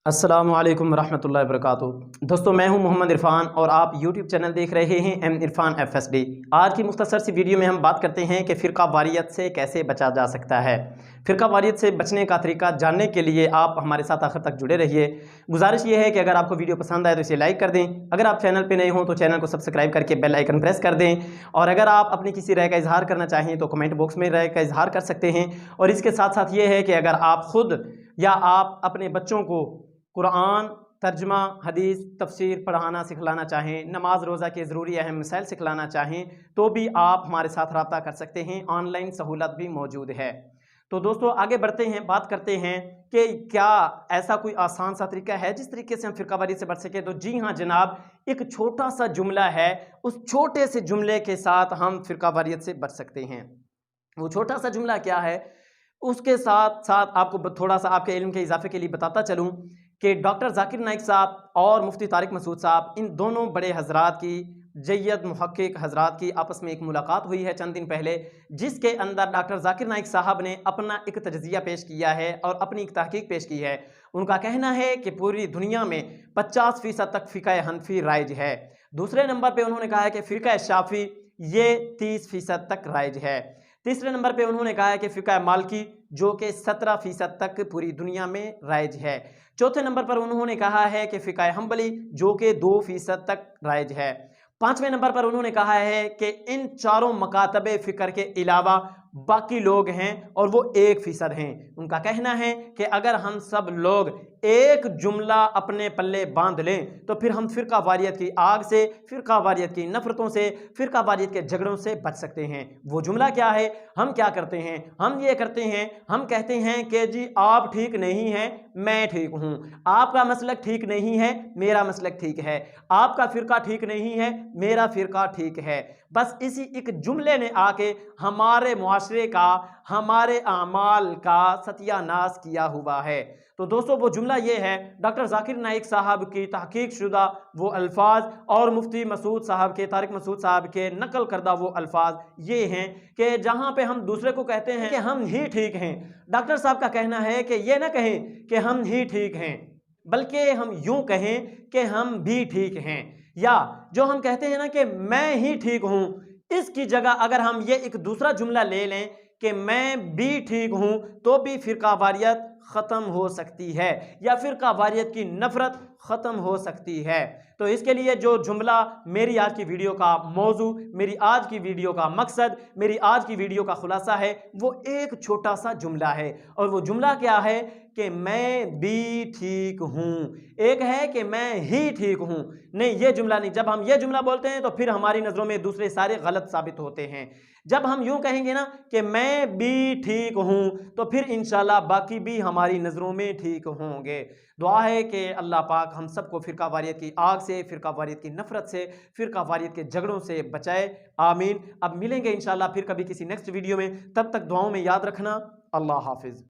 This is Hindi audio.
अस्सलामु अलैकुम रहमतुल्लाहि वबरकातुहू। दोस्तों, मैं हूं मोहम्मद इरफान और आप YouTube चैनल देख रहे हैं एम इरफान FSD। आज की मुख्तसर सी वीडियो में हम बात करते हैं कि फ़िरका वारियत से कैसे बचा जा सकता है। फ़िरका वारियत से बचने का तरीका जानने के लिए आप हमारे साथ आखिर तक जुड़े रहिए। गुजारिश ये है कि अगर आपको वीडियो पसंद आए तो इसे लाइक कर दें। अगर आप चैनल पर नए हों तो चैनल को सब्सक्राइब करके बेल आइकन प्रेस कर दें। और अगर आप अपनी किसी राय का इजहार करना चाहें तो कमेंट बॉक्स में राय का इजहार कर सकते हैं। और इसके साथ साथ ये है कि अगर आप खुद या आप अपने बच्चों को कुरान, तर्जमा, हदीस, तफसीर पढ़ाना सिखलाना चाहें, नमाज रोज़ा के ज़रूरी अहम मसाइल सिखलाना चाहें तो भी आप हमारे साथ रब्ता कर सकते हैं। ऑनलाइन सहूलत भी मौजूद है। तो दोस्तों, आगे बढ़ते हैं, बात करते हैं कि क्या ऐसा कोई आसान सा तरीका है जिस तरीके से हम फ़िरका वारियत से बच सकें। तो जी हाँ जनाब, एक छोटा सा जुमला है, उस छोटे से जुमले के साथ हम फ़िरका वारियत से बच सकते हैं। वो छोटा सा जुमला क्या है, उसके साथ साथ आपको थोड़ा सा आपके इल्म के इजाफे के लिए बताता चलूँ कि डॉक्टर जाकिर नाइक साहब और मुफ्ती तारिक मसूद साहब, इन दोनों बड़े हजरात की, जय्यद मुहक्किक हजरात की आपस में एक मुलाकात हुई है चंद दिन पहले, जिसके अंदर डॉक्टर जाकिर नाइक साहब ने अपना एक तजज़िया पेश किया है और अपनी एक तहकीक पेश की है। उनका कहना है कि पूरी दुनिया में 50% तक फ़िक़्ह हनफी राइज है। दूसरे नंबर पर उन्होंने कहा है कि फ़िक़्ह शाफ़ी ये 30% तक राइज है। तीसरे नंबर पे उन्होंने कहा है कि फ़िक़्ह मालिकी जो कि 17% तक पूरी दुनिया में राइज है। चौथे नंबर पर उन्होंने कहा है कि फ़िक़्ह हम्बली जो कि 2% तक राइज है। पांचवें नंबर पर उन्होंने कहा है कि इन चारों मकातबे फ़िक्र के अलावा बाकी लोग हैं और वो 1% हैं। उनका कहना है कि अगर हम सब लोग एक जुमला अपने पल्ले बांध लें तो फिर हम फ़िरका वारियत की आग से, फ़िरका वारियत की नफ़रतों से, फ़िरका वारियत के झगड़ों से बच सकते हैं। वो जुमला क्या है? हम क्या करते हैं? हम ये करते हैं, हम कहते हैं कि जी आप ठीक नहीं हैं, मैं ठीक हूं। आपका मसलक ठीक नहीं है, मेरा मसलक ठीक है। आपका फ़िरका ठीक नहीं है, मेरा फ़िरका ठीक है। बस इसी एक जुमले ने आके हमारे मुआशरे का, हमारे आमाल का सत्यानाश किया हुआ है। तो दोस्तों, वो जुमला ये है, डॉक्टर जाकिर नाइक साहब की तहकीक शुदा वो अल्फाज और मुफ्ती मसूद साहब के, तारिक मसूद साहब के नकल करदा वो अल्फाज ये हैं कि जहां पे हम दूसरे को कहते हैं कि हम ही ठीक हैं, डॉक्टर साहब का कहना है कि ये ना कहें कि हम ही ठीक हैं, बल्कि हम यूं कहें कि हम भी ठीक हैं। या जो हम कहते हैं ना कि मैं ही ठीक हूं, इसकी जगह अगर हम ये एक दूसरा जुमला ले लें कि मैं भी ठीक हूं, तो भी फ़िरका वारियत ख़त्म हो सकती है या फ़िरका वारियत की नफ़रत ख़त्म हो सकती है। तो इसके लिए जो जुमला मेरी आज की वीडियो का मौजू, मेरी आज की वीडियो का मकसद, मेरी आज की वीडियो का खुलासा है, वो एक छोटा सा जुमला है। और वो जुमला क्या है कि मैं भी ठीक हूँ। एक है कि मैं ही ठीक हूँ, नहीं ये जुमला नहीं। जब हम ये जुमला बोलते हैं तो फिर हमारी नज़रों में दूसरे सारे गलत साबित होते हैं। जब हम यूं कहेंगे ना कि मैं भी ठीक हूं, तो फिर इंशाल्लाह बाकी भी हमारी नज़रों में ठीक होंगे। दुआ है कि अल्लाह पाक हम सबको फ़िरका वारियत की आग से, फ़िरका वारियत की नफ़रत से, फ़िरका वारियत के झगड़ों से बचाए। आमीन। अब मिलेंगे इंशाल्लाह फिर कभी किसी नेक्स्ट वीडियो में, तब तक दुआओं में याद रखना। अल्लाह हाफ़िज़।